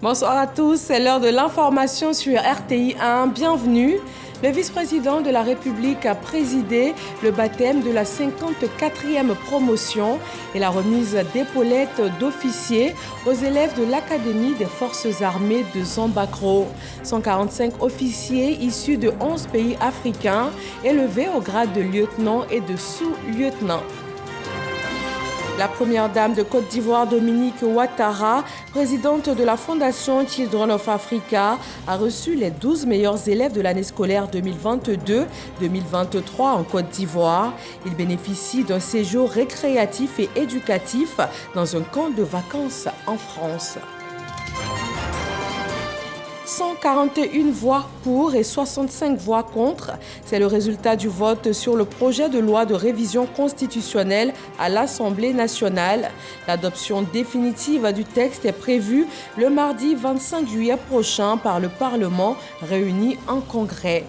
Bonsoir à tous, c'est l'heure de l'information sur RTI 1. Bienvenue. Le vice-président de la République a présidé le baptême de la 54e promotion et la remise d'épaulettes d'officiers aux élèves de l'Académie des Forces armées de Zambakro. 145 officiers issus de 11 pays africains élevés au grade de lieutenant et de sous-lieutenant. La première dame de Côte d'Ivoire, Dominique Ouattara, présidente de la Fondation Children of Africa, a reçu les 12 meilleurs élèves de l'année scolaire 2022-2023 en Côte d'Ivoire. Ils bénéficient d'un séjour récréatif et éducatif dans un camp de vacances en France. 141 voix pour et 65 voix contre. C'est le résultat du vote sur le projet de loi de révision constitutionnelle à l'Assemblée nationale. L'adoption définitive du texte est prévue le mardi 25 juillet prochain par le Parlement réuni en congrès.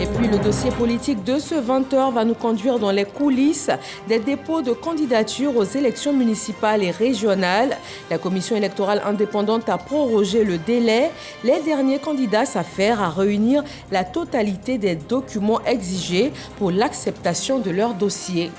Et puis le dossier politique de ce 20h va nous conduire dans les coulisses des dépôts de candidatures aux élections municipales et régionales. La commission électorale indépendante a prorogé le délai. Les derniers candidats s'affairent à réunir la totalité des documents exigés pour l'acceptation de leur dossier.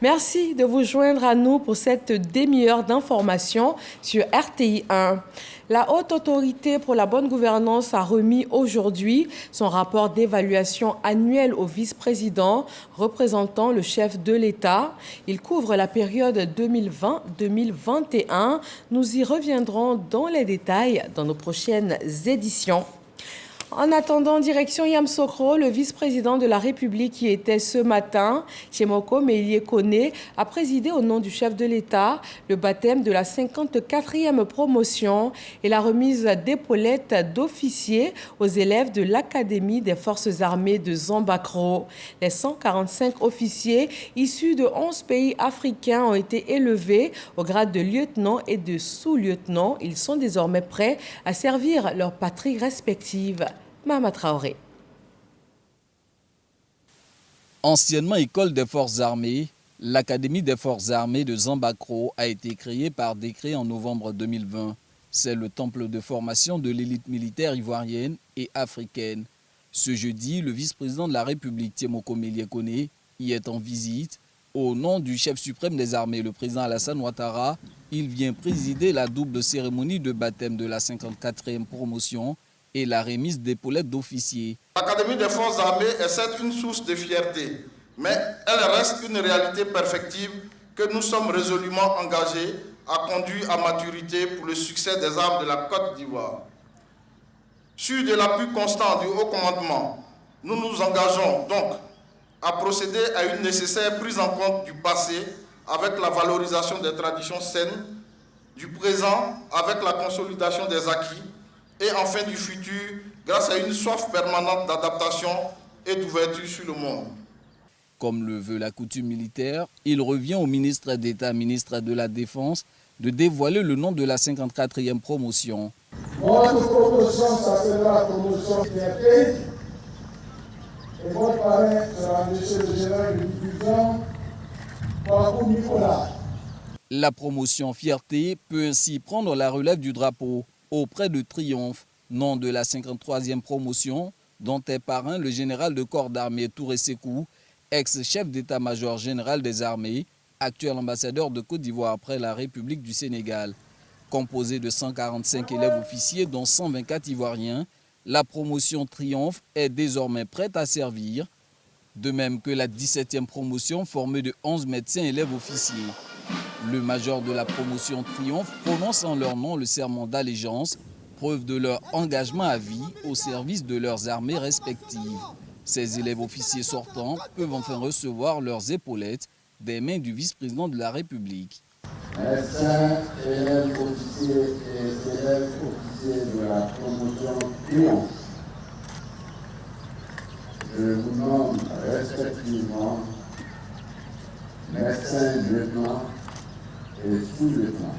Merci de vous joindre à nous pour cette demi-heure d'information sur RTI 1. La Haute Autorité pour la bonne gouvernance a remis aujourd'hui son rapport d'évaluation annuel au vice-président représentant le chef de l'État. Il couvre la période 2020-2021. Nous y reviendrons dans les détails dans nos prochaines éditions. En attendant, direction Yamoussoukro, le vice-président de la République qui était ce matin, Tchémoko Mélié Koné, a présidé au nom du chef de l'État le baptême de la 54e promotion et la remise d'épaulettes d'officiers aux élèves de l'Académie des Forces armées de Zambakro. Les 145 officiers issus de 11 pays africains ont été élevés au grade de lieutenant et de sous-lieutenant. Ils sont désormais prêts à servir leur patrie respective. Mama Traoré. Anciennement école des forces armées, l'Académie des forces armées de Zambakro a été créée par décret en novembre 2020. C'est le temple de formation de l'élite militaire ivoirienne et africaine. Ce jeudi, le vice-président de la République, Tchémoko Mélié Koné, y est en visite. Au nom du chef suprême des armées, le président Alassane Ouattara, il vient présider la double cérémonie de baptême de la 54e promotion et la remise d'épaulettes d'officiers. L'Académie des forces armées est certes une source de fierté, mais elle reste une réalité perfectible que nous sommes résolument engagés à conduire à maturité pour le succès des armes de la Côte d'Ivoire. Sur de l'appui constant du haut commandement, nous nous engageons donc à procéder à une nécessaire prise en compte du passé avec la valorisation des traditions saines, du présent avec la consolidation des acquis, et enfin du futur grâce à une soif permanente d'adaptation et d'ouverture sur le monde. Comme le veut la coutume militaire, il revient au ministre d'État, ministre de la Défense, de dévoiler le nom de la 54e promotion. Votre promotion s'appellera promotion fierté et votre parrain sera M. le général de division Babou Nicolas. La promotion fierté peut ainsi prendre la relève du drapeau auprès de Triomphe, nom de la 53e promotion, dont est parrain le général de corps d'armée Touré Sekou, ex-chef d'état-major général des armées, actuel ambassadeur de Côte d'Ivoire après la République du Sénégal. Composée de 145 élèves officiers, dont 124 Ivoiriens, la promotion Triomphe est désormais prête à servir, de même que la 17e promotion formée de 11 médecins élèves officiers. Le major de la promotion Triomphe prononce en leur nom le serment d'allégeance, preuve de leur engagement à vie au service de leurs armées respectives. Ces élèves officiers sortants peuvent enfin recevoir leurs épaulettes des mains du vice-président de la République. Médecins, élèves officiers et élèves officiers de la promotion Triomphe, je vous nomme respectivement médecin lieutenant et sous-lieutenant.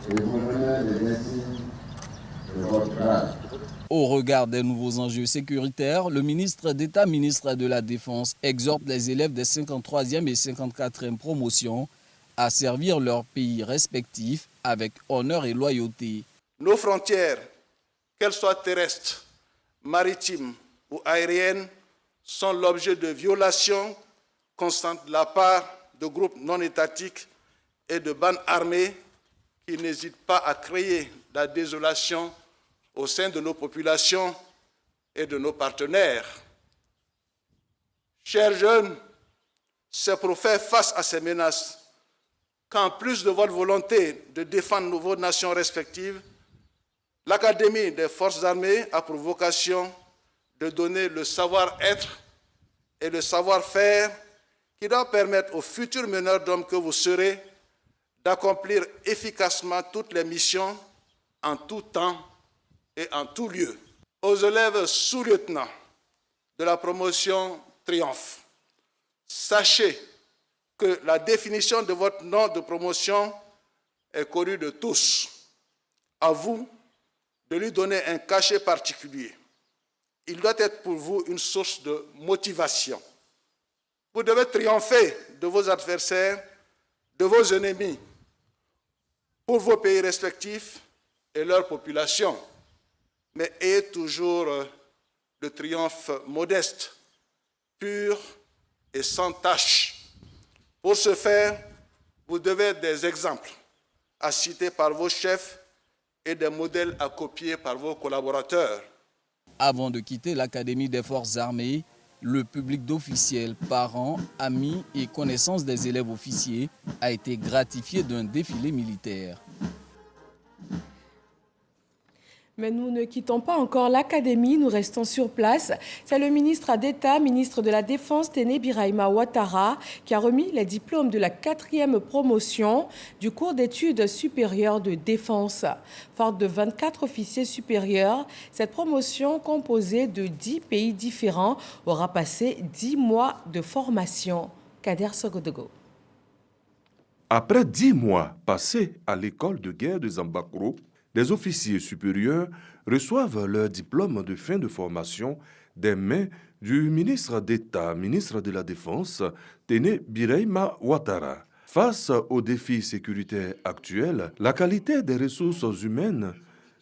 Et vous venez des insignes de votre grade. Au regard des nouveaux enjeux sécuritaires, le ministre d'État, ministre de la Défense, exhorte les élèves des 53e et 54e promotions à servir leur pays respectif avec honneur et loyauté. Nos frontières, qu'elles soient terrestres, maritimes ou aériennes, sont l'objet de violations constantes de la part de groupes non étatiques et de bandes armées qui n'hésitent pas à créer la désolation au sein de nos populations et de nos partenaires. Chers jeunes, c'est pour faire face à ces menaces qu'en plus de votre volonté de défendre vos nations respectives, l'Académie des forces armées a pour vocation de donner le savoir-être et le savoir-faire qui doit permettre aux futurs meneurs d'hommes que vous serez d'accomplir efficacement toutes les missions en tout temps et en tout lieu. Aux élèves sous-lieutenants de la promotion Triomphe, sachez que la définition de votre nom de promotion est connue de tous. À vous de lui donner un cachet particulier. Il doit être pour vous une source de motivation. Vous devez triompher de vos adversaires, de vos ennemis, pour vos pays respectifs et leur population. Mais ayez toujours le triomphe modeste, pur et sans tache. Pour ce faire, vous devez être des exemples à citer par vos chefs et des modèles à copier par vos collaborateurs. Avant de quitter l'Académie des forces armées, le public d'officiels, parents, amis et connaissances des élèves officiers a été gratifié d'un défilé militaire. Mais nous ne quittons pas encore l'Académie, nous restons sur place. C'est le ministre d'État, ministre de la Défense, Téné Birahima Ouattara, qui a remis les diplômes de la 4e promotion du cours d'études supérieures de défense. Forte de 24 officiers supérieurs, cette promotion, composée de 10 pays différents, aura passé 10 mois de formation. Kader Sogodogo. Après 10 mois passés à l'école de guerre de Zambakro, les officiers supérieurs reçoivent leur diplôme de fin de formation des mains du ministre d'État, ministre de la Défense, Téné Birahima Ouattara. Face aux défis sécuritaires actuels, la qualité des ressources humaines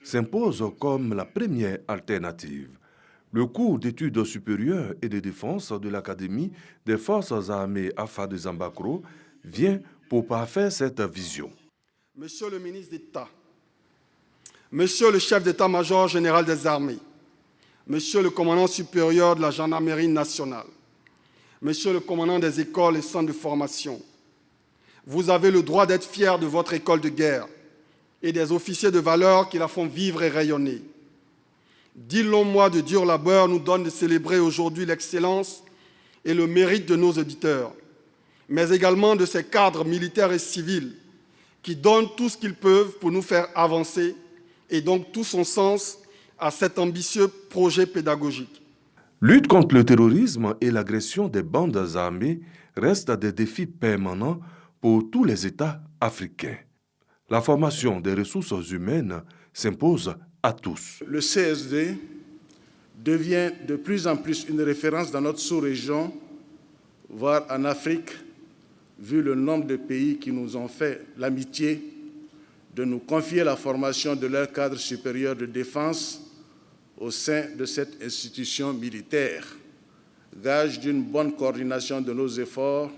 s'impose comme la première alternative. Le cours d'études supérieures et de défense de l'Académie des forces armées AFA de Zambakro vient pour parfaire cette vision. Monsieur le ministre d'État, Monsieur le chef d'état-major général des armées, Monsieur le commandant supérieur de la gendarmerie nationale, Monsieur le commandant des écoles et centres de formation, vous avez le droit d'être fiers de votre école de guerre et des officiers de valeur qui la font vivre et rayonner. 10 longs mois de dur labeur nous donnent de célébrer aujourd'hui l'excellence et le mérite de nos auditeurs, mais également de ces cadres militaires et civils qui donnent tout ce qu'ils peuvent pour nous faire avancer et donc tout son sens à cet ambitieux projet pédagogique. Lutte contre le terrorisme et l'agression des bandes armées restent des défis permanents pour tous les États africains. La formation des ressources humaines s'impose à tous. Le CSD devient de plus en plus une référence dans notre sous-région, voire en Afrique, vu le nombre de pays qui nous ont fait l'amitié de nous confier la formation de leur cadre supérieur de défense au sein de cette institution militaire, gage d'une bonne coordination de nos efforts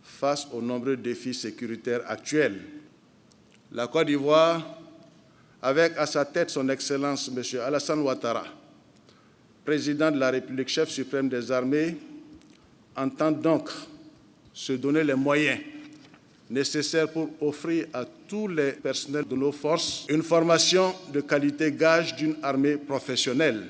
face aux nombreux défis sécuritaires actuels. La Côte d'Ivoire, avec à sa tête son Excellence M. Alassane Ouattara, président de la République, chef suprême des armées, entend donc se donner les moyens nécessaires pour offrir à tous les personnels de nos forces une formation de qualité gage d'une armée professionnelle.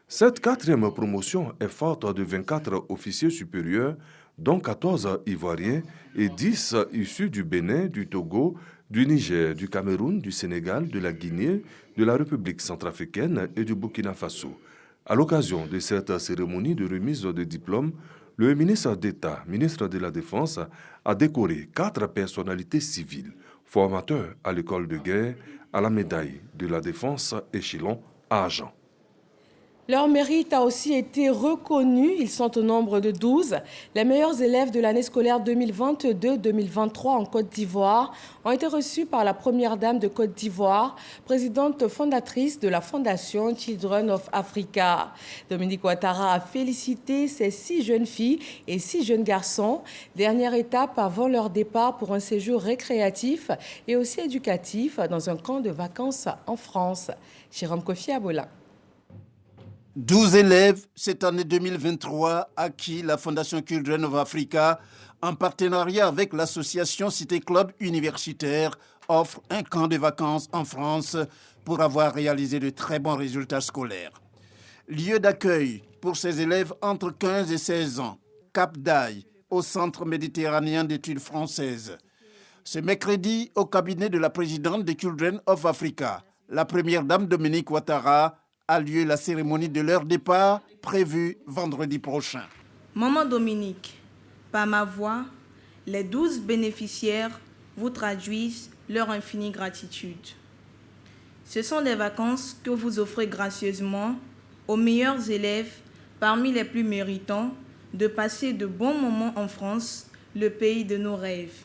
Cette 4e promotion est forte de 24 officiers supérieurs, dont 14 Ivoiriens et 10 issus du Bénin, du Togo, du Niger, du Cameroun, du Sénégal, de la Guinée, de la République centrafricaine et du Burkina Faso. À l'occasion de cette cérémonie de remise de diplômes, le ministre d'État, ministre de la Défense, a décoré 4 personnalités civiles, formateurs à l'école de guerre, à la médaille de la Défense échelon argent. Leur mérite a aussi été reconnu. Ils sont au nombre de 12. Les meilleurs élèves de l'année scolaire 2022-2023 en Côte d'Ivoire ont été reçus par la première dame de Côte d'Ivoire, présidente fondatrice de la Fondation Children of Africa. Dominique Ouattara a félicité ces 6 jeunes filles et 6 jeunes garçons. Dernière étape avant leur départ pour un séjour récréatif et aussi éducatif dans un camp de vacances en France. Jérôme Kofi Abola. 12 élèves cette année 2023 à qui la Fondation Children of Africa, en partenariat avec l'association Cité Club Universitaire, offre un camp de vacances en France pour avoir réalisé de très bons résultats scolaires. Lieu d'accueil pour ces élèves entre 15 et 16 ans, Cap d'Aille, au Centre méditerranéen d'études françaises. Ce mercredi, au cabinet de la présidente de Children of Africa, la première dame Dominique Ouattara, a lieu la cérémonie de leur départ prévue vendredi prochain. Maman Dominique, par ma voix, les 12 bénéficiaires vous traduisent leur infinie gratitude. Ce sont des vacances que vous offrez gracieusement aux meilleurs élèves parmi les plus méritants de passer de bons moments en France, le pays de nos rêves.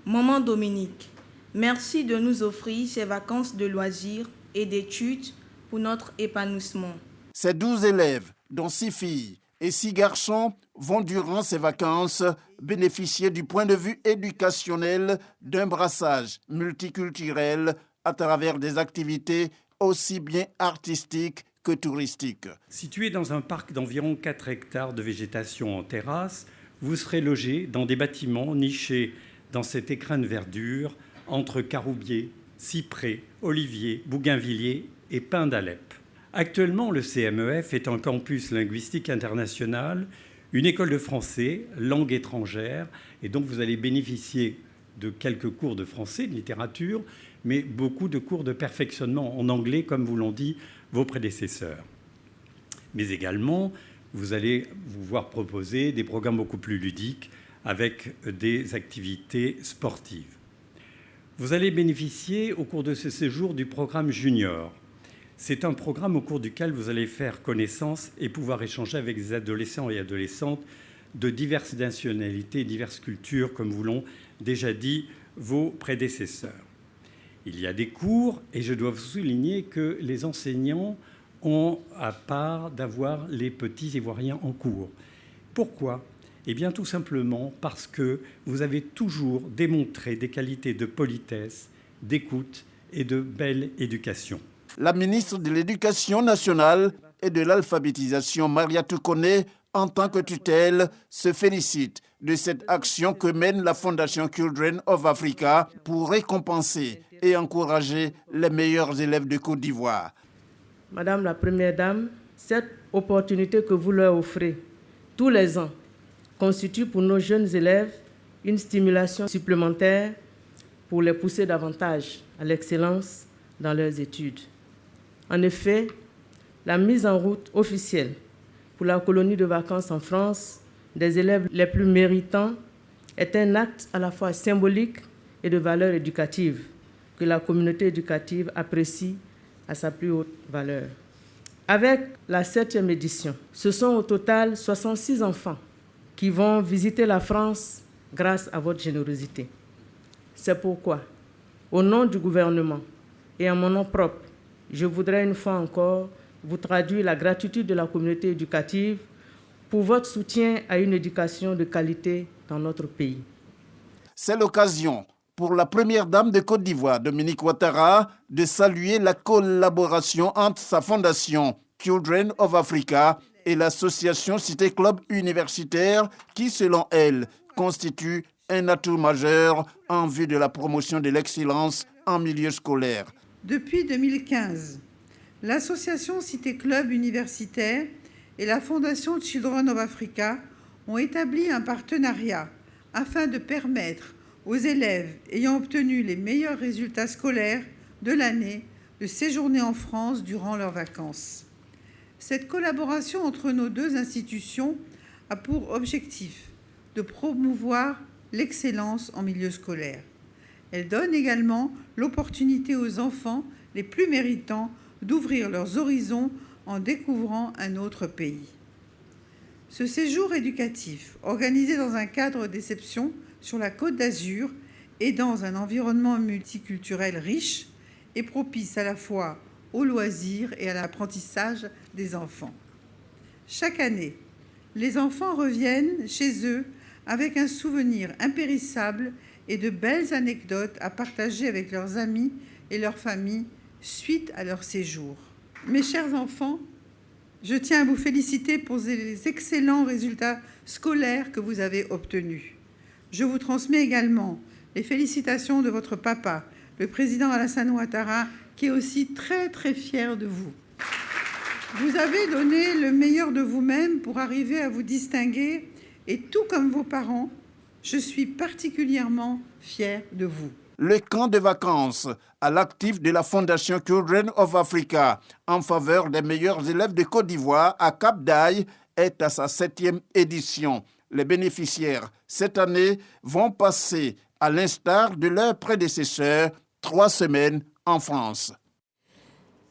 Maman Dominique, merci de nous offrir ces vacances de loisirs et d'études pour notre épanouissement. Ces 12 élèves, dont 6 filles et 6 garçons, vont durant ces vacances bénéficier du point de vue éducationnel d'un brassage multiculturel à travers des activités aussi bien artistiques que touristiques. Situé dans un parc d'environ 4 hectares de végétation en terrasse, vous serez logé dans des bâtiments nichés dans cet écrin de verdure entre caroubiers, cyprès, oliviers, bougainvilliers et pins d'Alep. Actuellement, le CMEF est un campus linguistique international, une école de français, langue étrangère, et donc vous allez bénéficier de quelques cours de français, de littérature, mais beaucoup de cours de perfectionnement en anglais, comme vous l'ont dit vos prédécesseurs. Mais également, vous allez vous voir proposer des programmes beaucoup plus ludiques avec des activités sportives. Vous allez bénéficier au cours de ce séjour du programme Junior. C'est un programme au cours duquel vous allez faire connaissance et pouvoir échanger avec des adolescents et adolescentes de diverses nationalités, diverses cultures, comme vous l'ont déjà dit vos prédécesseurs. Il y a des cours et je dois vous souligner que les enseignants ont à part d'avoir les petits Ivoiriens en cours. Pourquoi ? Eh bien, tout simplement parce que vous avez toujours démontré des qualités de politesse, d'écoute et de belle éducation. La ministre de l'Éducation nationale et de l'alphabétisation, Maria Toukone, en tant que tutelle, se félicite de cette action que mène la Fondation Children of Africa pour récompenser et encourager les meilleurs élèves de Côte d'Ivoire. Madame la Première Dame, cette opportunité que vous leur offrez tous les ans constitue pour nos jeunes élèves une stimulation supplémentaire pour les pousser davantage à l'excellence dans leurs études. En effet, la mise en route officielle pour la colonie de vacances en France des élèves les plus méritants est un acte à la fois symbolique et de valeur éducative que la communauté éducative apprécie à sa plus haute valeur. Avec la 7e édition, ce sont au total 66 enfants qui vont visiter la France grâce à votre générosité. C'est pourquoi, au nom du gouvernement et en mon nom propre, je voudrais une fois encore vous traduire la gratitude de la communauté éducative pour votre soutien à une éducation de qualité dans notre pays. C'est l'occasion pour la première dame de Côte d'Ivoire, Dominique Ouattara, de saluer la collaboration entre sa fondation Children of Africa et l'association Cité Club Universitaire qui, selon elle, constitue un atout majeur en vue de la promotion de l'excellence en milieu scolaire. Depuis 2015, l'association Cité Club Universitaire et la Fondation Children of Africa ont établi un partenariat afin de permettre aux élèves ayant obtenu les meilleurs résultats scolaires de l'année de séjourner en France durant leurs vacances. Cette collaboration entre nos deux institutions a pour objectif de promouvoir l'excellence en milieu scolaire. Elle donne également l'opportunité aux enfants les plus méritants d'ouvrir leurs horizons en découvrant un autre pays. Ce séjour éducatif, organisé dans un cadre d'exception sur la Côte d'Azur et dans un environnement multiculturel riche, est propice à la fois aux loisirs et à l'apprentissage des enfants. Chaque année, les enfants reviennent chez eux avec un souvenir impérissable et de belles anecdotes à partager avec leurs amis et leurs familles suite à leur séjour. Mes chers enfants, je tiens à vous féliciter pour les excellents résultats scolaires que vous avez obtenus. Je vous transmets également les félicitations de votre papa, le président Alassane Ouattara, qui est aussi très très fier de vous. Vous avez donné le meilleur de vous-même pour arriver à vous distinguer et tout comme vos parents, je suis particulièrement fier de vous. Le camp de vacances à l'actif de la Fondation Children of Africa en faveur des meilleurs élèves de Côte d'Ivoire à Cap d'Aille est à sa 7e édition. Les bénéficiaires, cette année, vont passer, à l'instar de leurs prédécesseurs, 3 semaines en France.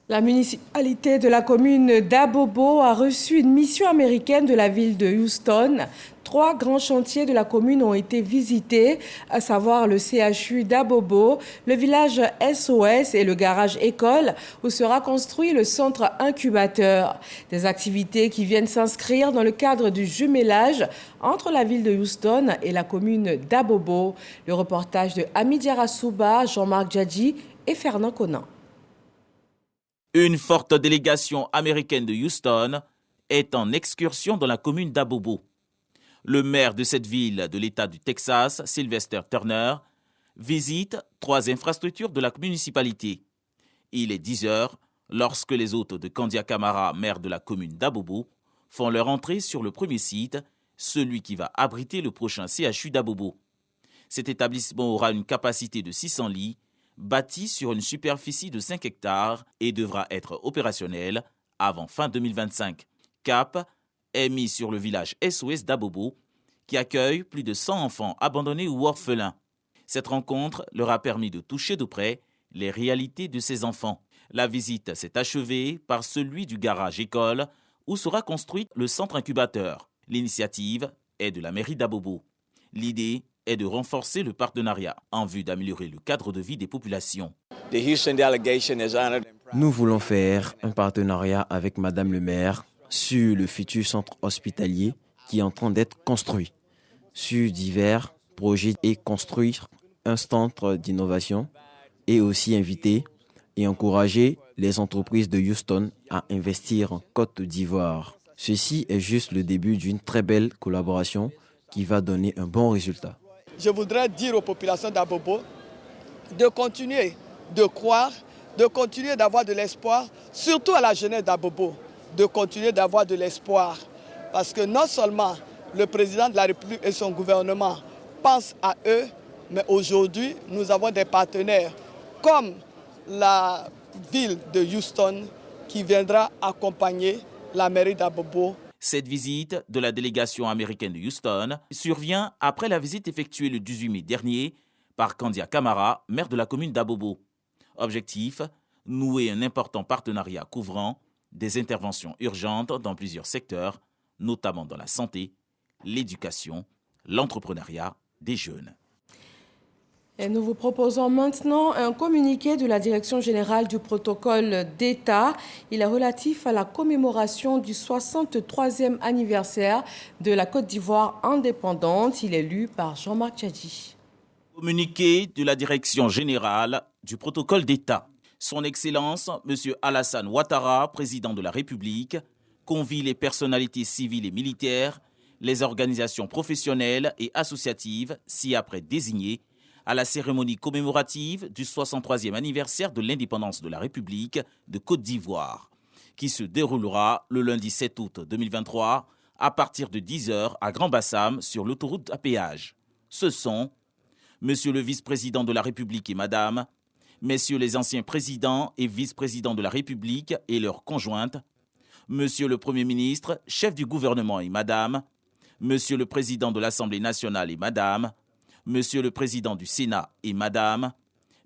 La municipalité de la commune d'Abobo a reçu une mission américaine de la ville de Houston. 3 grands chantiers de la commune ont été visités, à savoir le CHU d'Abobo, le village SOS et le garage école où sera construit le centre incubateur. Des activités qui viennent s'inscrire dans le cadre du jumelage entre la ville de Houston et la commune d'Abobo. Le reportage de Hamid Yarasouba, Jean-Marc Djadji et Fernand Conan. Une forte délégation américaine de Houston est en excursion dans la commune d'Abobo. Le maire de cette ville de l'État du Texas, Sylvester Turner, visite 3 infrastructures de la municipalité. Il est 10 heures lorsque les hôtes de Kandia Camara, maire de la commune d'Abobo, font leur entrée sur le premier site, celui qui va abriter le prochain CHU d'Abobo. Cet établissement aura une capacité de 600 lits, bâti sur une superficie de 5 hectares et devra être opérationnel avant fin 2025. Cap est mis sur le village SOS d'Abobo, qui accueille plus de 100 enfants abandonnés ou orphelins. Cette rencontre leur a permis de toucher de près les réalités de ces enfants. La visite s'est achevée par celui du garage-école, où sera construit le centre incubateur. L'initiative est de la mairie d'Abobo. L'idée est de renforcer le partenariat en vue d'améliorer le cadre de vie des populations. Nous voulons faire un partenariat avec Madame le maire sur le futur centre hospitalier qui est en train d'être construit, sur divers projets et construire un centre d'innovation et aussi inviter et encourager les entreprises de Houston à investir en Côte d'Ivoire. Ceci est juste le début d'une très belle collaboration qui va donner un bon résultat. Je voudrais dire aux populations d'Abobo de continuer de croire, de continuer d'avoir de l'espoir, surtout à la jeunesse d'Abobo, de continuer d'avoir de l'espoir. Parce que non seulement le président de la République et son gouvernement pensent à eux, mais aujourd'hui, nous avons des partenaires comme la ville de Houston qui viendra accompagner la mairie d'Abobo. Cette visite de la délégation américaine de Houston survient après la visite effectuée le 18 mai dernier par Kandia Camara, maire de la commune d'Abobo. Objectif, nouer un important partenariat couvrant des interventions urgentes dans plusieurs secteurs, notamment dans la santé, l'éducation, l'entrepreneuriat des jeunes. Et nous vous proposons maintenant un communiqué de la Direction générale du protocole d'État. Il est relatif à la commémoration du 63e anniversaire de la Côte d'Ivoire indépendante. Il est lu par Jean-Marc Djadji. Communiqué de la Direction générale du protocole d'État. Son Excellence, M. Alassane Ouattara, président de la République, convie les personnalités civiles et militaires, les organisations professionnelles et associatives, ci-après désignées, à la cérémonie commémorative du 63e anniversaire de l'indépendance de la République de Côte d'Ivoire, qui se déroulera le lundi 7 août 2023 à partir de 10h à Grand-Bassam sur l'autoroute à péage. Ce sont Monsieur le vice-président de la République et Madame, Messieurs les anciens présidents et vice-présidents de la République et leurs conjointes, Monsieur le Premier ministre, chef du gouvernement et Madame, Monsieur le président de l'Assemblée nationale et Madame, Monsieur le Président du Sénat et Madame,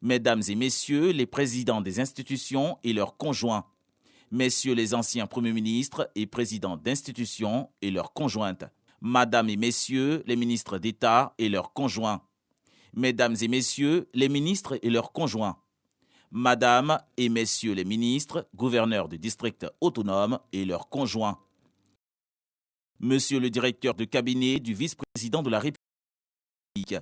Mesdames et Messieurs les présidents des institutions et leurs conjoints, Messieurs les anciens premiers ministres et présidents d'institutions et leurs conjointes, Madame et Messieurs les ministres d'État et leurs conjoints, Mesdames et Messieurs les ministres et leurs conjoints, Madame et Messieurs les ministres, gouverneurs de districts autonomes et leurs conjoints, Monsieur le directeur de cabinet du vice-président de la République,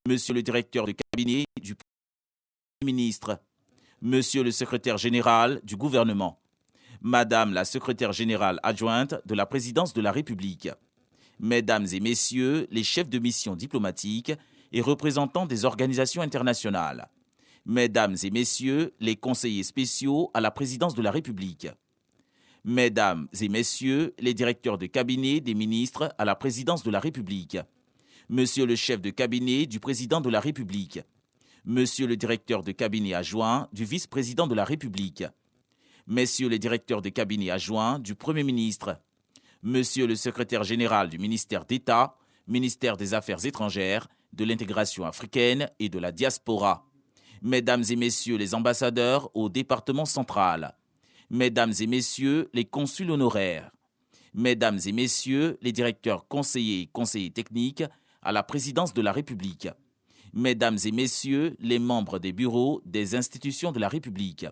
Monsieur le directeur de cabinet du Premier ministre, Monsieur le secrétaire général du gouvernement, Madame la secrétaire générale adjointe de la présidence de la République, Mesdames et Messieurs les chefs de mission diplomatiques et représentants des organisations internationales, Mesdames et Messieurs les conseillers spéciaux à la présidence de la République, Mesdames et Messieurs les directeurs de cabinet des ministres à la présidence de la République, Monsieur le chef de cabinet du président de la République, Monsieur le directeur de cabinet adjoint du vice-président de la République, Messieurs les directeurs de cabinet adjoint du Premier ministre, Monsieur le secrétaire général du ministère d'État, ministère des Affaires étrangères, de l'intégration africaine et de la diaspora, Mesdames et Messieurs les ambassadeurs au département central, Mesdames et Messieurs les consuls honoraires, Mesdames et Messieurs les directeurs conseillers et conseillers techniques à la présidence de la République, Mesdames et Messieurs les membres des bureaux des institutions de la République,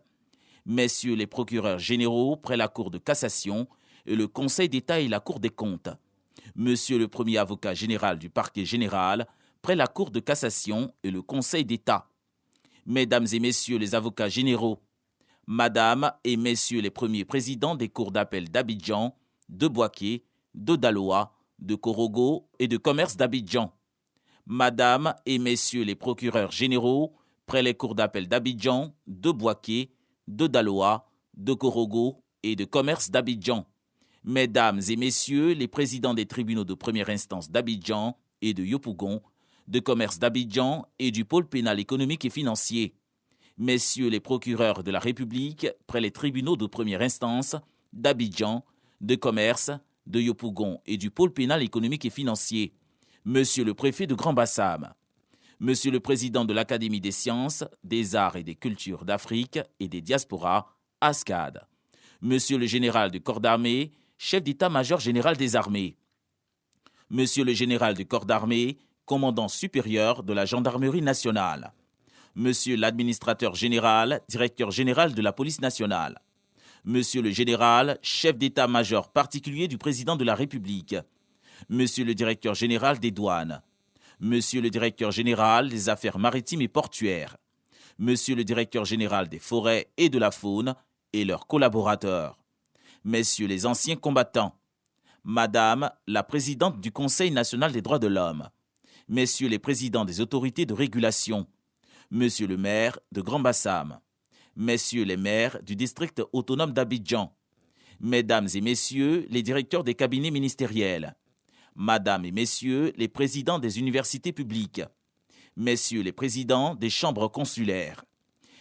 Messieurs les procureurs généraux près la Cour de cassation et le Conseil d'État et la Cour des comptes, Monsieur le premier avocat général du parquet général près la Cour de cassation et le Conseil d'État, Mesdames et Messieurs les avocats généraux, Madame et Messieurs les premiers présidents des cours d'appel d'Abidjan, de Bouaké, de Daloa, de Korogo et de commerce d'Abidjan, Madame et Messieurs les procureurs généraux près les cours d'appel d'Abidjan, de Bouaké, de Daloa, de Korogo et de commerce d'Abidjan, Mesdames et Messieurs les présidents des tribunaux de première instance d'Abidjan et de Yopougon, de commerce d'Abidjan et du pôle pénal économique et financier, Messieurs les procureurs de la République près les tribunaux de première instance d'Abidjan, de commerce, de Yopougon et du pôle pénal économique et financier, Monsieur le préfet de Grand-Bassam, Monsieur le président de l'Académie des sciences, des arts et des cultures d'Afrique et des diasporas, ASCAD, Monsieur le général du corps d'armée, chef d'état-major général des armées, Monsieur le général du corps d'armée, commandant supérieur de la gendarmerie nationale, Monsieur l'administrateur général, directeur général de la police nationale, Monsieur le général, chef d'état-major particulier du président de la République, Monsieur le directeur général des douanes, Monsieur le directeur général des affaires maritimes et portuaires, Monsieur le directeur général des forêts et de la faune et leurs collaborateurs, Messieurs les anciens combattants, Madame la présidente du Conseil national des droits de l'homme, Messieurs les présidents des autorités de régulation, Monsieur le maire de Grand-Bassam, Messieurs les maires du district autonome d'Abidjan, Mesdames et Messieurs les directeurs des cabinets ministériels, Madame et Messieurs les présidents des universités publiques, Messieurs les présidents des chambres consulaires,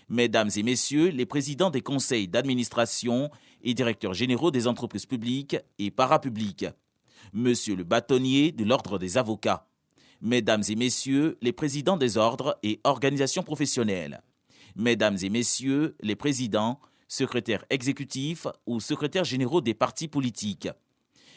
Mesdames et Messieurs les présidents des conseils d'administration et directeurs généraux des entreprises publiques et parapubliques, Monsieur le bâtonnier de l'ordre des avocats, Mesdames et Messieurs les présidents des ordres et organisations professionnelles, Mesdames et Messieurs les présidents, secrétaires exécutifs ou secrétaires généraux des partis politiques,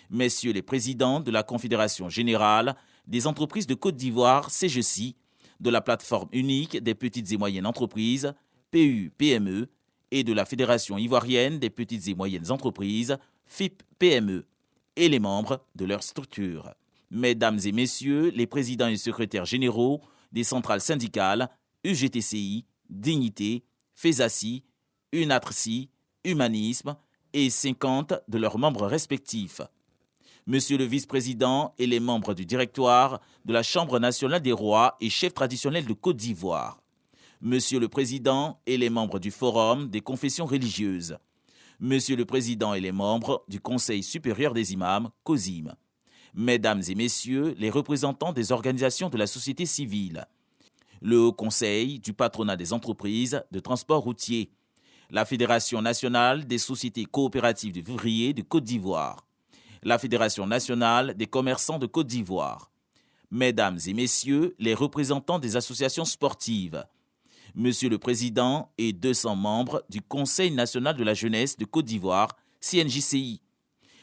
Messieurs les présidents de la Confédération générale des entreprises de Côte d'Ivoire, CGECI, de la plateforme unique des petites et moyennes entreprises, PU-PME, et de la Fédération ivoirienne des petites et moyennes entreprises, FIP-PME, et les membres de leur structure. Mesdames et Messieurs les présidents et secrétaires généraux des centrales syndicales, UGTCI, Dignité, FESACI, UNATRCI, Humanisme et 50 de leurs membres respectifs. Monsieur le vice-président et les membres du directoire de la Chambre nationale des rois et chefs traditionnels de Côte d'Ivoire. Monsieur le président et les membres du Forum des confessions religieuses. Monsieur le président et les membres du Conseil supérieur des imams, COSIM. Mesdames et messieurs les représentants des organisations de la société civile. Le Haut Conseil du patronat des entreprises de transport routier. La Fédération nationale des sociétés coopératives de vivriers de Côte d'Ivoire. La Fédération nationale des commerçants de Côte d'Ivoire. Mesdames et messieurs les représentants des associations sportives. Monsieur le Président et 200 membres du Conseil national de la jeunesse de Côte d'Ivoire, CNJCI.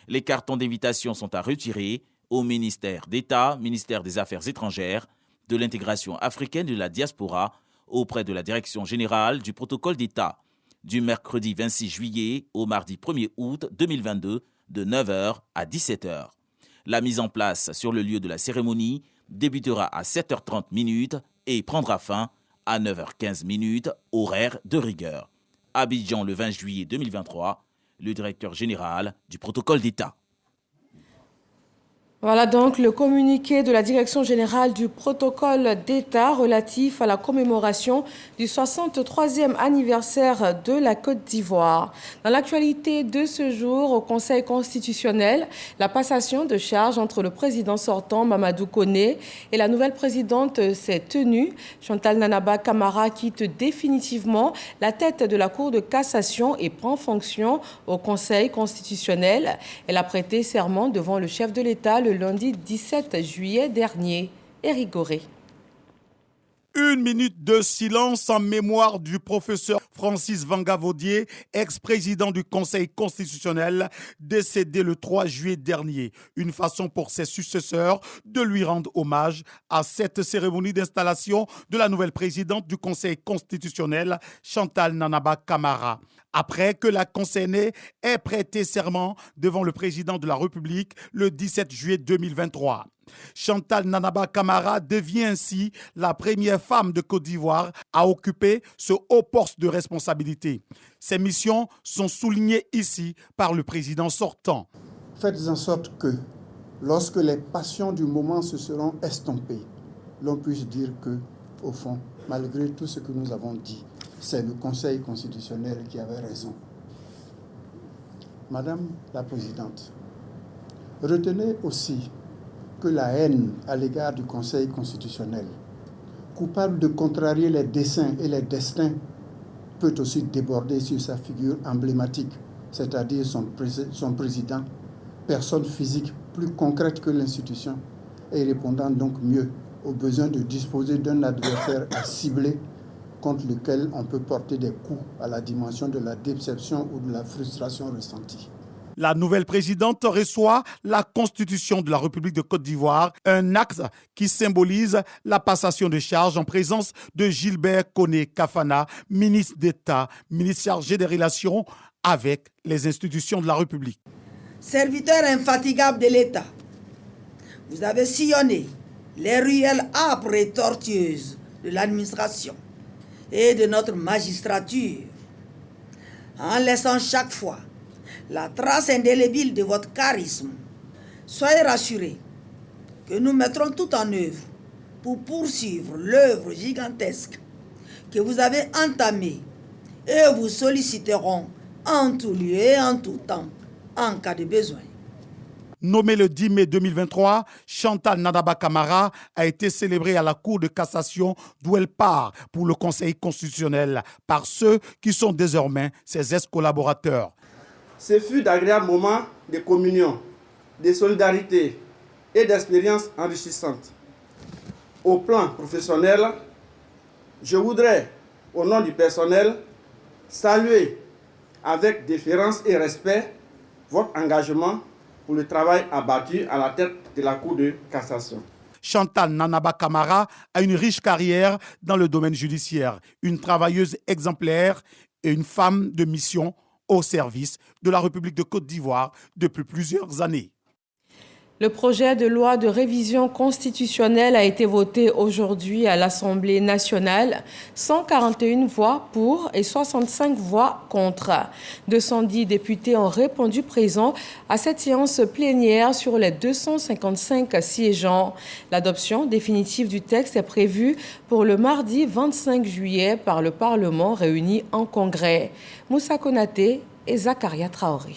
Les cartons d'invitation sont à retirer au ministère d'État, ministère des Affaires étrangères, de l'intégration africaine et de la diaspora, auprès de la Direction générale du protocole d'État, du mercredi 26 juillet au mardi 1er août 2022, de 9h à 17h. La mise en place sur le lieu de la cérémonie débutera à 7h30 et prendra fin à 9h15, horaire de rigueur. Abidjan, le 20 juillet 2023, le directeur général du protocole d'État. Voilà donc le communiqué de la Direction générale du protocole d'État relatif à la commémoration du 63e anniversaire de la Côte d'Ivoire. Dans l'actualité de ce jour, au Conseil constitutionnel, la passation de charge entre le président sortant Mamadou Koné et la nouvelle présidente s'est tenue. Chantal Nanaba Camara quitte définitivement la tête de la Cour de cassation et prend fonction au Conseil constitutionnel. Elle a prêté serment devant le chef de l'État le lundi 17 juillet dernier. Éric Goré. Une minute de silence en mémoire du professeur Francis Vanga-Vaudier, ex-président du Conseil constitutionnel, décédé le 3 juillet dernier. Une façon pour ses successeurs de lui rendre hommage à cette cérémonie d'installation de la nouvelle présidente du Conseil constitutionnel, Chantal Nanaba Camara. Après que la concernée ait prêté serment devant le président de la République le 17 juillet 2023. Chantal Nanaba Camara devient ainsi la première femme de Côte d'Ivoire à occuper ce haut poste de responsabilité. Ces missions sont soulignées ici par le président sortant. Faites en sorte que, lorsque les passions du moment se seront estompées, l'on puisse dire que, au fond, malgré tout ce que nous avons dit, c'est le Conseil constitutionnel qui avait raison. Madame la Présidente, retenez aussi que la haine à l'égard du Conseil constitutionnel, coupable de contrarier les desseins et les destins, peut aussi déborder sur sa figure emblématique, c'est-à-dire son président, personne physique plus concrète que l'institution et répondant donc mieux au besoin de disposer d'un adversaire à cibler contre lequel on peut porter des coups à la dimension de la déception ou de la frustration ressentie. La nouvelle présidente reçoit la Constitution de la République de Côte d'Ivoire, un acte qui symbolise la passation de charge en présence de Gilbert Koné Kafana, ministre d'État, ministre chargé des relations avec les institutions de la République. Serviteur infatigable de l'État, vous avez sillonné les ruelles âpres et tortueuses de l'administration et de notre magistrature, en laissant chaque fois la trace indélébile de votre charisme. Soyez rassurés que nous mettrons tout en œuvre pour poursuivre l'œuvre gigantesque que vous avez entamée et vous solliciterons en tout lieu et en tout temps en cas de besoin. Nommée le 10 mai 2023, Chantal Nanaba Camara a été célébrée à la Cour de cassation d'où elle part pour le Conseil constitutionnel par ceux qui sont désormais ses ex-collaborateurs. Ce fut d'agréables moments de communion, de solidarité et d'expériences enrichissantes. Au plan professionnel, je voudrais, au nom du personnel, saluer avec déférence et respect votre engagement pour le travail abattu à la tête de la Cour de cassation. Chantal Nanaba Camara a une riche carrière dans le domaine judiciaire, une travailleuse exemplaire et une femme de mission au service de la République de Côte d'Ivoire depuis plusieurs années. Le projet de loi de révision constitutionnelle a été voté aujourd'hui à l'Assemblée nationale. 141 voix pour et 65 voix contre. 210 députés ont répondu présents à cette séance plénière sur les 255 siégeants. L'adoption définitive du texte est prévue pour le mardi 25 juillet par le Parlement réuni en congrès. Moussa Konaté et Zakaria Traoré.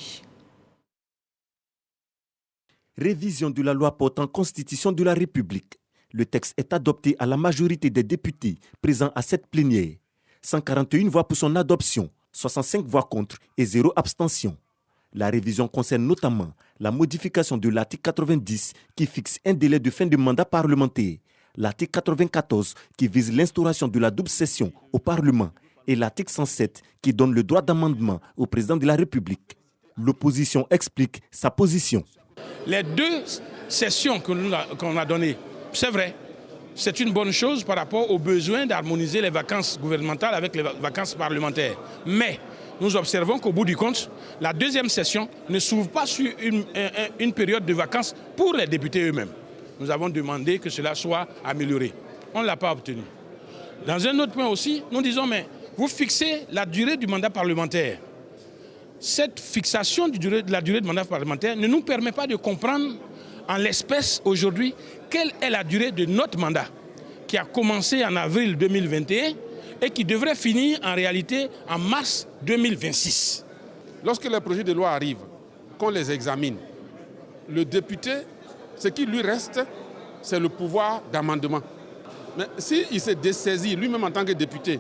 Révision de la loi portant constitution de la République. Le texte est adopté à la majorité des députés présents à cette plénière. 141 voix pour son adoption, 65 voix contre et 0 abstention. La révision concerne notamment la modification de l'article 90 qui fixe un délai de fin de mandat parlementaire, l'article 94 qui vise l'instauration de la double session au Parlement et l'article 107 qui donne le droit d'amendement au président de la République. L'opposition explique sa position. Les 2 sessions qu'on a données, c'est vrai, c'est une bonne chose par rapport au besoin d'harmoniser les vacances gouvernementales avec les vacances parlementaires. Mais nous observons qu'au bout du compte, la 2e session ne s'ouvre pas sur une période de vacances pour les députés eux-mêmes. Nous avons demandé que cela soit amélioré. On ne l'a pas obtenu. Dans un autre point aussi, nous disons, mais vous fixez la durée du mandat parlementaire. Cette fixation de la durée du mandat parlementaire ne nous permet pas de comprendre en l'espèce aujourd'hui quelle est la durée de notre mandat qui a commencé en avril 2021 et qui devrait finir en réalité en mars 2026. Lorsque les projets de loi arrivent, qu'on les examine, le député, ce qui lui reste, c'est le pouvoir d'amendement. Mais s'il se dessaisit lui-même en tant que député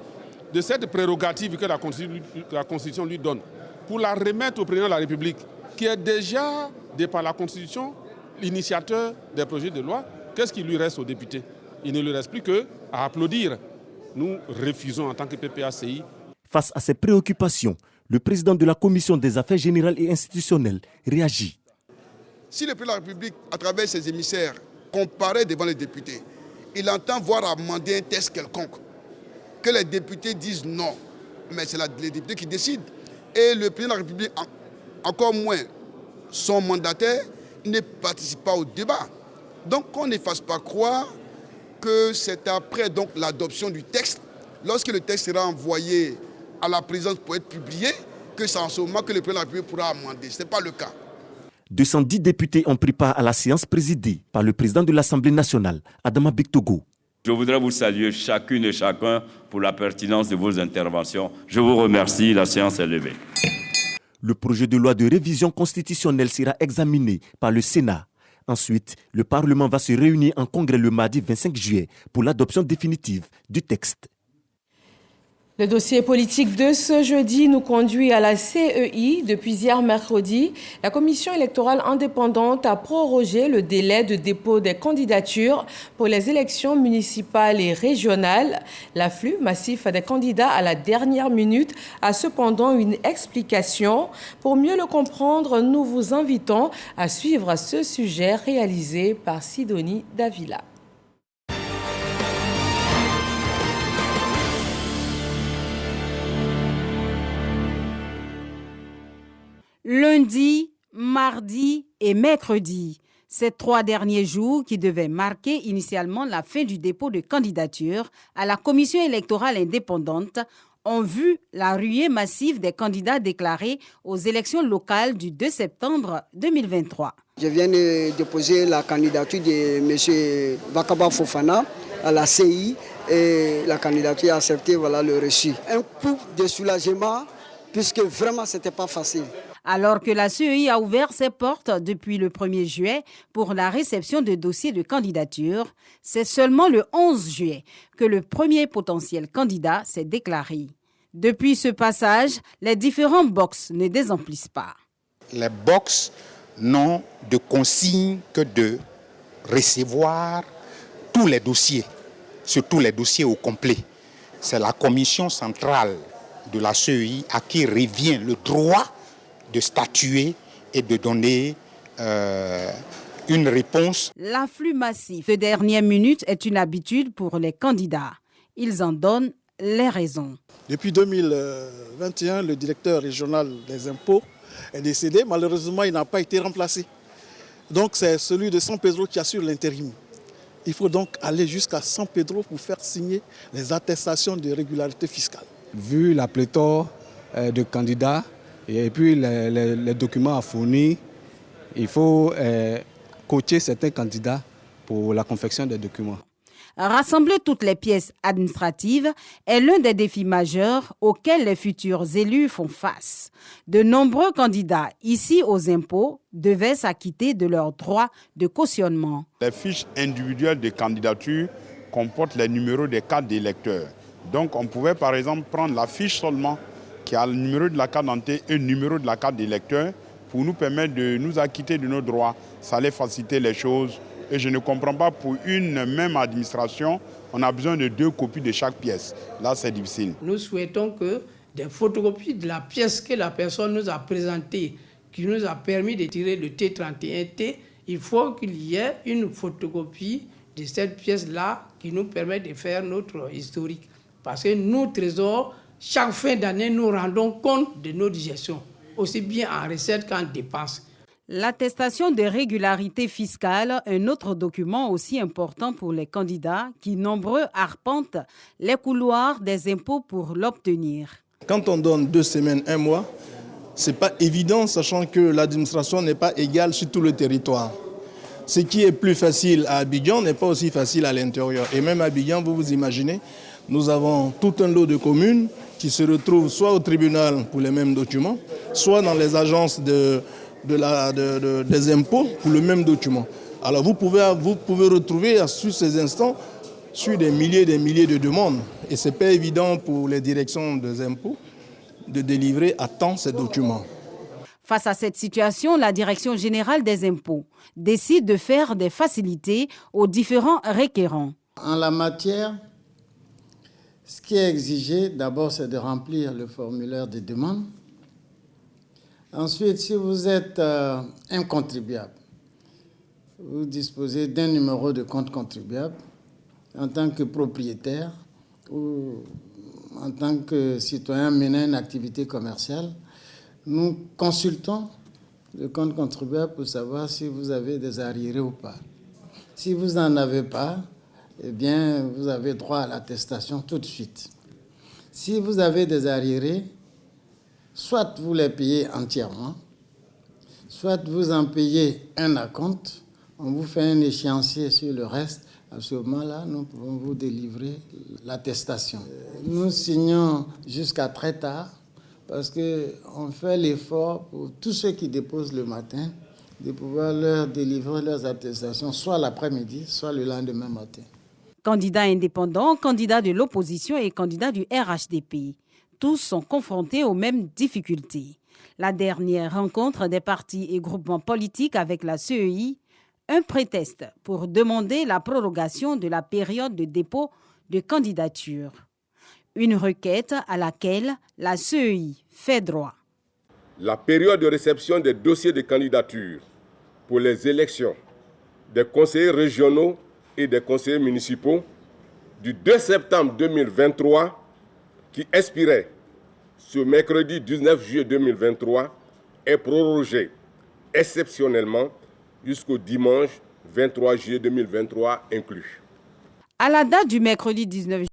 de cette prérogative que la Constitution lui donne pour la remettre au président de la République, qui est déjà, de par la Constitution, l'initiateur des projets de loi, qu'est-ce qui lui reste au député? Il ne lui reste plus qu'à applaudir. Nous refusons en tant que PPACI. Face à ces préoccupations, le président de la Commission des affaires générales et institutionnelles réagit. Si le président de la République, à travers ses émissaires, comparaît devant les députés, il entend voir amender un texte quelconque, que les députés disent non, mais c'est les députés qui décident. Et le président de la République, encore moins son mandataire, ne participe pas au débat. Donc qu'on ne fasse pas croire que c'est après l'adoption du texte, lorsque le texte sera envoyé à la présidence pour être publié, que c'est en ce moment que le président de la République pourra amender. Ce n'est pas le cas. 210 députés ont pris part à la séance présidée par le président de l'Assemblée nationale, Adama Bictogo. Je voudrais vous saluer chacune et chacun pour la pertinence de vos interventions. Je vous remercie, la séance est levée. Le projet de loi de révision constitutionnelle sera examiné par le Sénat. Ensuite, le Parlement va se réunir en congrès le mardi 25 juillet pour l'adoption définitive du texte. Le dossier politique de ce jeudi nous conduit à la CEI. Depuis hier mercredi, la Commission électorale indépendante a prorogé le délai de dépôt des candidatures pour les élections municipales et régionales. L'afflux massif des candidats à la dernière minute a cependant une explication. Pour mieux le comprendre, nous vous invitons à suivre ce sujet réalisé par Sidonie Davila. Lundi, mardi et mercredi, ces 3 derniers jours qui devaient marquer initialement la fin du dépôt de candidature à la Commission électorale indépendante ont vu la ruée massive des candidats déclarés aux élections locales du 2 septembre 2023. Je viens de déposer la candidature de M. Vakaba Fofana à la CI et la candidature a accepté, voilà le reçu. Un coup de soulagement puisque vraiment ce n'était pas facile. Alors que la CEI a ouvert ses portes depuis le 1er juillet pour la réception de dossiers de candidature, c'est seulement le 11 juillet que le premier potentiel candidat s'est déclaré. Depuis ce passage, les différents box ne désemplissent pas. Les box n'ont de consigne que de recevoir tous les dossiers, surtout les dossiers au complet. C'est la commission centrale de la CEI à qui revient le droit de statuer et de donner une réponse. L'afflux massif de dernière minute est une habitude pour les candidats. Ils en donnent les raisons. Depuis 2021, le directeur régional des impôts est décédé. Malheureusement, il n'a pas été remplacé. Donc c'est celui de San Pedro qui assure l'intérim. Il faut donc aller jusqu'à San Pedro pour faire signer les attestations de régularité fiscale. Vu la pléthore de candidats, et puis les documents à fournir, il faut coacher certains candidats pour la confection des documents. Rassembler toutes les pièces administratives est l'un des défis majeurs auxquels les futurs élus font face. De nombreux candidats ici aux impôts devaient s'acquitter de leurs droits de cautionnement. Les fiches individuelles de candidature comportent les numéros des cartes d'électeurs. Donc on pouvait par exemple prendre la fiche seulement qui a le numéro de la carte d'identité et le numéro de la carte d'électeur pour nous permettre de nous acquitter de nos droits. Ça allait faciliter les choses Et je ne comprends pas, pour une même administration, on a besoin de 2 copies de chaque pièce. Là, c'est difficile. Nous souhaitons que des photocopies de la pièce que la personne nous a présentée, qui nous a permis de tirer le T31T, il faut qu'il y ait une photocopie de cette pièce-là qui nous permet de faire notre historique. Parce que nous, Trésor, chaque fin d'année, nous rendons compte de notre gestion, aussi bien en recettes qu'en dépenses. L'attestation de régularité fiscale, un autre document aussi important pour les candidats qui, nombreux, arpentent les couloirs des impôts pour l'obtenir. Quand on donne 2 semaines, 1 mois, ce n'est pas évident, sachant que l'administration n'est pas égale sur tout le territoire. Ce qui est plus facile à Abidjan n'est pas aussi facile à l'intérieur. Et même à Abidjan, vous vous imaginez, nous avons tout un lot de communes qui se retrouvent soit au tribunal pour les mêmes documents, soit dans les agences des impôts pour le même document. Alors vous pouvez retrouver sur ces instants sur des milliers de demandes. Et ce n'est pas évident pour les directions des impôts de délivrer à temps ces documents. Face à cette situation, la Direction générale des impôts décide de faire des facilités aux différents requérants. En la matière, ce qui est exigé, d'abord, c'est de remplir le formulaire de demande. Ensuite, si vous êtes un contribuable, vous disposez d'un numéro de compte contribuable en tant que propriétaire ou en tant que citoyen menant une activité commerciale. Nous consultons le compte contribuable pour savoir si vous avez des arriérés ou pas. Si vous n'en avez pas, eh bien, vous avez droit à l'attestation tout de suite. Si vous avez des arriérés, soit vous les payez entièrement, soit vous en payez un acompte, on vous fait un échéancier sur le reste. À ce moment-là, nous pouvons vous délivrer l'attestation. Nous signons jusqu'à très tard parce qu'on fait l'effort pour tous ceux qui déposent le matin de pouvoir leur délivrer leurs attestations, soit l'après-midi, soit le lendemain matin. Candidats indépendants, candidats de l'opposition et candidats du RHDP, tous sont confrontés aux mêmes difficultés. La dernière rencontre des partis et groupements politiques avec la CEI, un prétexte pour demander la prorogation de la période de dépôt de candidature. Une requête à laquelle la CEI fait droit. La période de réception des dossiers de candidature pour les élections des conseillers régionaux et des conseillers municipaux du 2 septembre 2023 qui expirait ce mercredi 19 juillet 2023 est prorogée exceptionnellement jusqu'au dimanche 23 juillet 2023 inclus. À la date du mercredi 19 juillet,